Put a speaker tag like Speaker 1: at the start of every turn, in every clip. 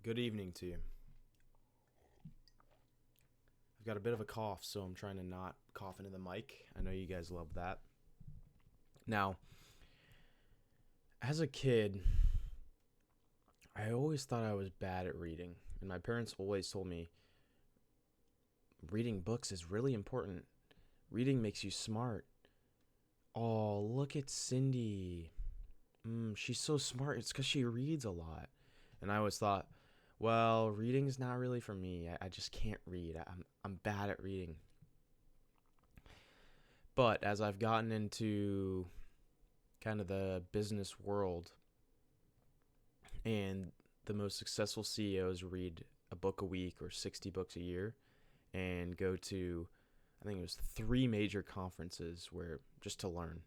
Speaker 1: Good evening to you. I've got a bit of a cough, so I'm trying to not cough into the mic. I know you guys love that. Now, as a kid, I always thought I was bad at reading, and my parents always told me reading books is really important. Reading makes you smart. Oh, look at Cindy. She's so smart. It's because she reads a lot. And I always thought, well, reading's not really for me. I just can't read. I'm bad at reading. But as I've gotten into kind of the business world, and the most successful CEOs read a book a week or 60 books a year and go to, I think it was 3 major conferences where just to learn.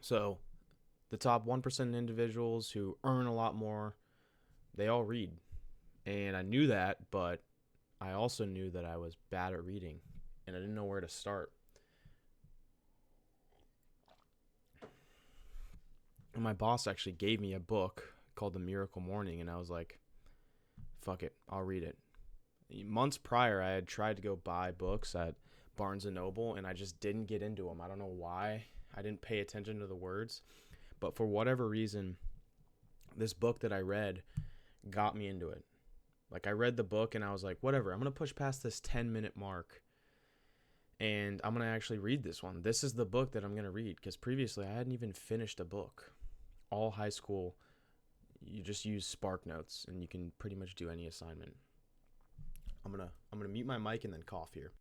Speaker 1: So the top 1% individuals who earn a lot more, they all read. And I knew that, but I also knew that I was bad at reading and I didn't know where to start. And my boss actually gave me a book called The Miracle Morning, and I was like, fuck it, I'll read it. Months prior, I had tried to go buy books at Barnes and Noble, and I just didn't get into them. I don't know why. I didn't pay attention to the words, but for whatever reason, this book that I read got me into it. Like, I read the book, and I was like, whatever, I'm going to push past this 10-minute mark, and I'm going to actually read this one. This is the book that I'm going to read, because previously I hadn't even finished a book. All high school, you just use Spark Notes, and you can pretty much do any assignment. I'm gonna mute my mic and then cough here.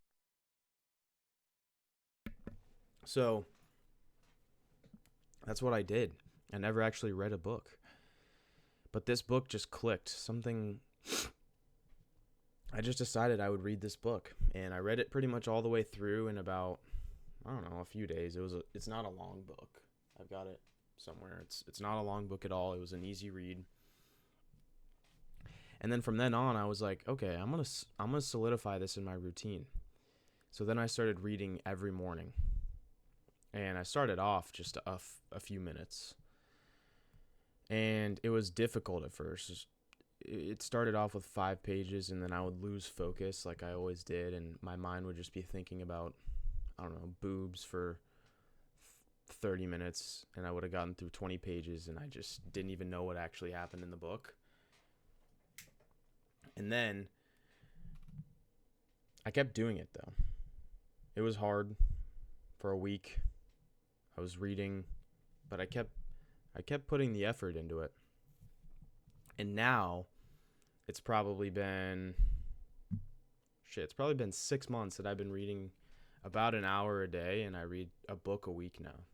Speaker 1: So that's what I did. I never actually read a book, but this book just clicked. I just decided I would read this book, and I read it pretty much all the way through in about, I don't know, a few days. It's not a long book. I've got it somewhere. It's not a long book at all. It was an easy read. And then from then on, I was like, okay, I'm gonna solidify this in my routine. So then I started reading every morning, and I started off just a few minutes, and it was difficult at first. It started off with 5 pages, and then I would lose focus like I always did, and my mind would just be thinking about, I don't know, boobs for 30 minutes, and I would have gotten through 20 pages, and I just didn't even know what actually happened in the book. And then I kept doing it, though. It was hard for a week. I was reading, but I kept putting the effort into it. And now it's probably been 6 months that I've been reading about an hour a day, and I read a book a week now.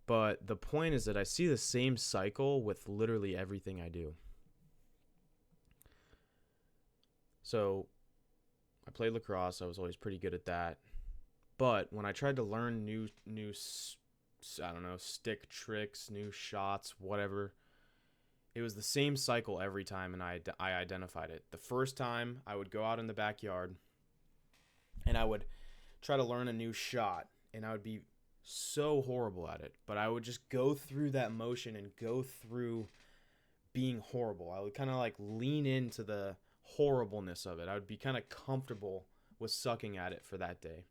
Speaker 1: But the point is that I see the same cycle with literally everything I do. So I played lacrosse. I was always pretty good at that. But when I tried to learn new I don't know, stick tricks, new shots, whatever, it was the same cycle every time, and I identified it. The first time, I would go out in the backyard, and I would try to learn a new shot, and I would be so horrible at it. But I would just go through that motion and go through being horrible. I would kind of like lean into the horribleness of it. I would be kind of comfortable with sucking at it for that day.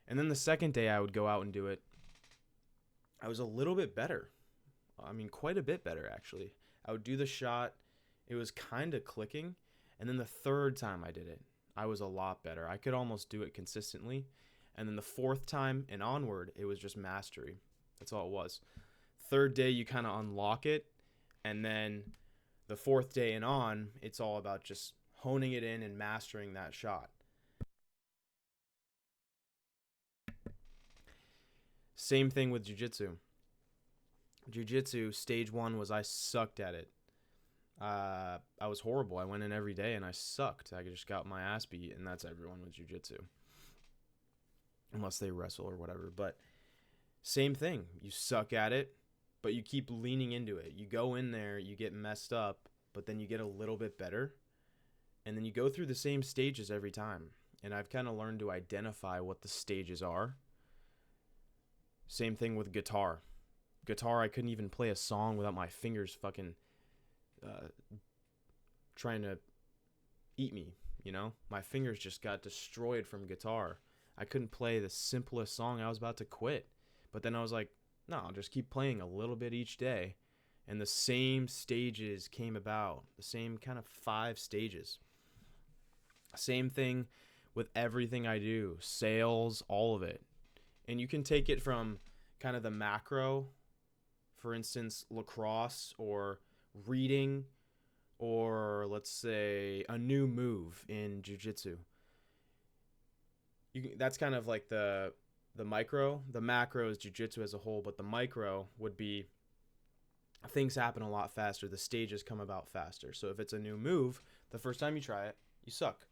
Speaker 1: And then the second day I would go out and do it, I was a little bit better. I mean, quite a bit better, actually. I would do the shot. It was kind of clicking. And then the third time I did it, I was a lot better. I could almost do it consistently. And then the fourth time and onward, it was just mastery. That's all it was. Third day, you kind of unlock it. And then the fourth day and on, it's all about just honing it in and mastering that shot. Same thing with jiu-jitsu. Jiu-jitsu, stage 1 was I sucked at it. I was horrible. I went in every day and I sucked. I just got my ass beat, and that's everyone with jiu-jitsu. Unless they wrestle or whatever. But same thing. You suck at it, but you keep leaning into it. You go in there, you get messed up, but then you get a little bit better. And then you go through the same stages every time. And I've kind of learned to identify what the stages are. Same thing with guitar. I couldn't even play a song without my fingers fucking trying to eat me, you know? My fingers just got destroyed from guitar. I couldn't play the simplest song. I was about to quit. But then I was like, no, I'll just keep playing a little bit each day. And the same stages came about, the same kind of 5 stages. Same thing with everything I do, sales, all of it. And you can take it from kind of the macro, for instance, lacrosse or reading, or let's say a new move in jiu-jitsu. That's kind of like the micro. The macro is jiu-jitsu as a whole, but the micro would be things happen a lot faster. The stages come about faster. So if it's a new move, the first time you try it, you suck.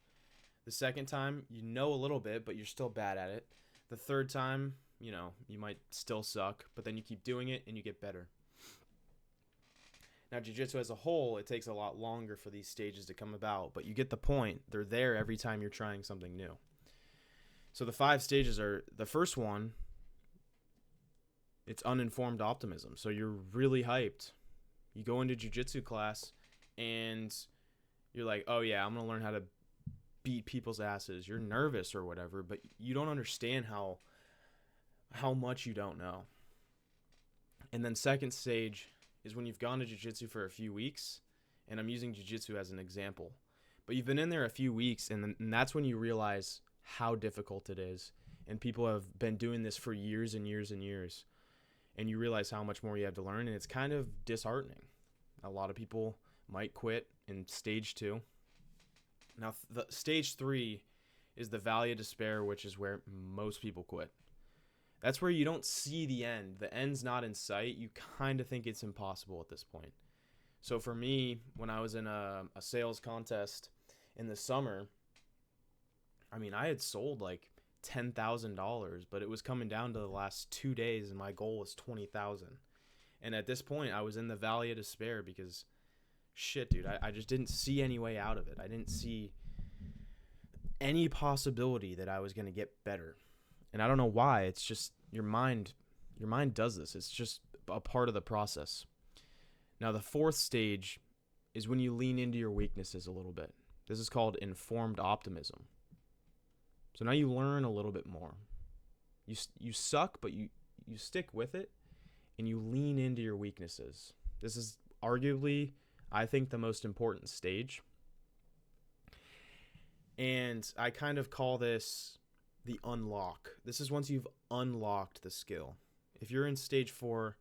Speaker 1: The second time, you know a little bit, but you're still bad at it. The third time, you might still suck, but then you keep doing it and you get better. Now, jiu-jitsu as a whole, it takes a lot longer for these stages to come about, but you get the point. They're there every time you're trying something new. So the 5 stages are, the first one, it's uninformed optimism. So you're really hyped. You go into jiu-jitsu class and you're like, oh yeah, I'm going to learn how to beat people's asses. You're nervous or whatever, but you don't understand how much you don't know. And then second stage is when you've gone to jiu-jitsu for a few weeks, and I'm using jiu-jitsu as an example. But you've been in there a few weeks, and that's when you realize how difficult it is. And people have been doing this for years and years and years. And you realize how much more you have to learn, and it's kind of disheartening. A lot of people might quit in stage 2. Now, the stage 3 is the valley of despair, which is where most people quit. That's where you don't see the end. The end's not in sight. You kind of think it's impossible at this point. So for me, when I was in a sales contest in the summer, I mean, I had sold like $10,000, but it was coming down to the last 2 days, and my goal was $20,000. And at this point, I was in the valley of despair because, shit, dude, I just didn't see any way out of it. I didn't see any possibility that I was going to get better. And I don't know why. It's just your mind does this. It's just a part of the process. Now, the 4th stage is when you lean into your weaknesses a little bit. This is called informed optimism. So now you learn a little bit more. You suck, but you stick with it, and you lean into your weaknesses. This is arguably, I think, the most important stage. And I kind of call this the unlock. This is once you've unlocked the skill. If you're in stage 4,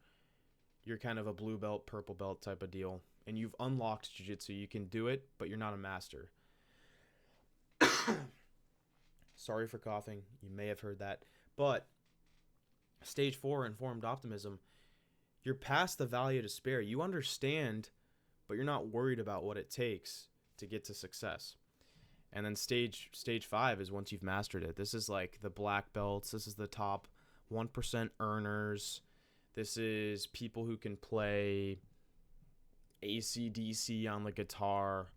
Speaker 1: you're kind of a blue belt, purple belt type of deal, and you've unlocked jiu-jitsu. You can do it, but you're not a master. Sorry for coughing. You may have heard that. But stage 4, informed optimism, you're past the valley of despair. You understand, but you're not worried about what it takes to get to success. And then stage 5 is once you've mastered it. This is like the black belts. This is the top 1% earners. This is people who can play AC/DC on the guitar,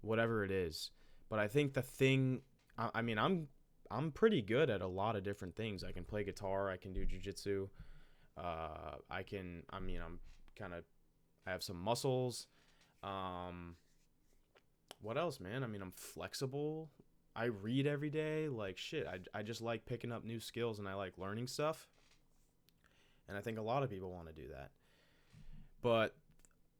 Speaker 1: whatever it is. But I think the thing, I mean, I'm pretty good at a lot of different things. I can play guitar. I can do jiu-jitsu. I have some muscles. What else, man? I mean, I'm flexible. I read every day. Like, shit, I just like picking up new skills, and I like learning stuff. And I think a lot of people want to do that. But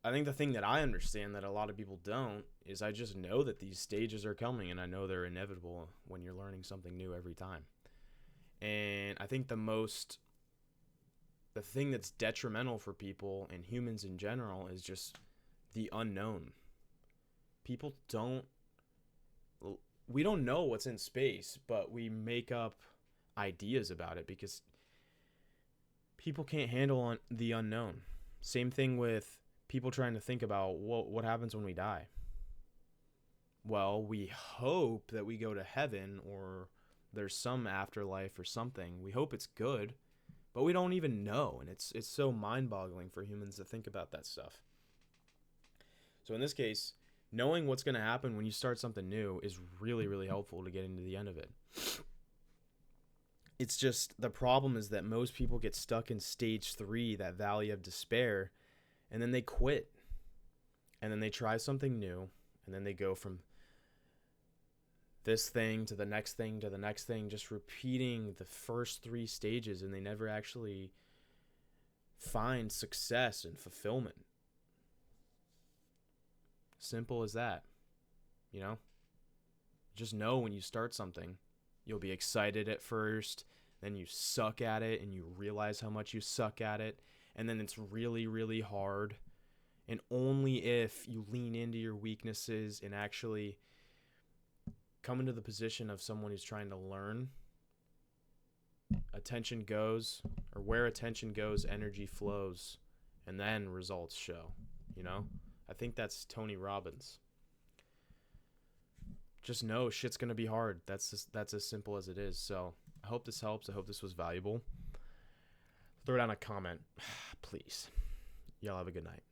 Speaker 1: I think the thing that I understand that a lot of people don't is I just know that these stages are coming, and I know they're inevitable when you're learning something new every time. And I think the thing that's detrimental for people and humans in general is just the unknown. We don't know what's in space, but we make up ideas about it because people can't handle the unknown. Same thing with people trying to think about what happens when we die. Well, we hope that we go to heaven or there's some afterlife or something. We hope it's good, but we don't even know, and it's so mind-boggling for humans to think about that stuff. So in this case, knowing what's going to happen when you start something new is really, really helpful to get into the end of it. It's just the problem is that most people get stuck in stage 3, that valley of despair, and then they quit. and then they try something new, and then they go from this thing to the next thing to the next thing, just repeating the first three stages, and they never actually find success and fulfillment. Simple as that. You know? Just know when you start something, you'll be excited at first, then you suck at it and you realize how much you suck at it, and then it's really, really hard. And only if you lean into your weaknesses and actually come into the position of someone who's trying to learn, attention goes, or where attention goes, energy flows, and then results show. You know? I think that's Tony Robbins. Just know shit's gonna be hard. That's as simple as it is. So I hope this helps. I hope this was valuable. Throw down a comment, please. Y'all have a good night.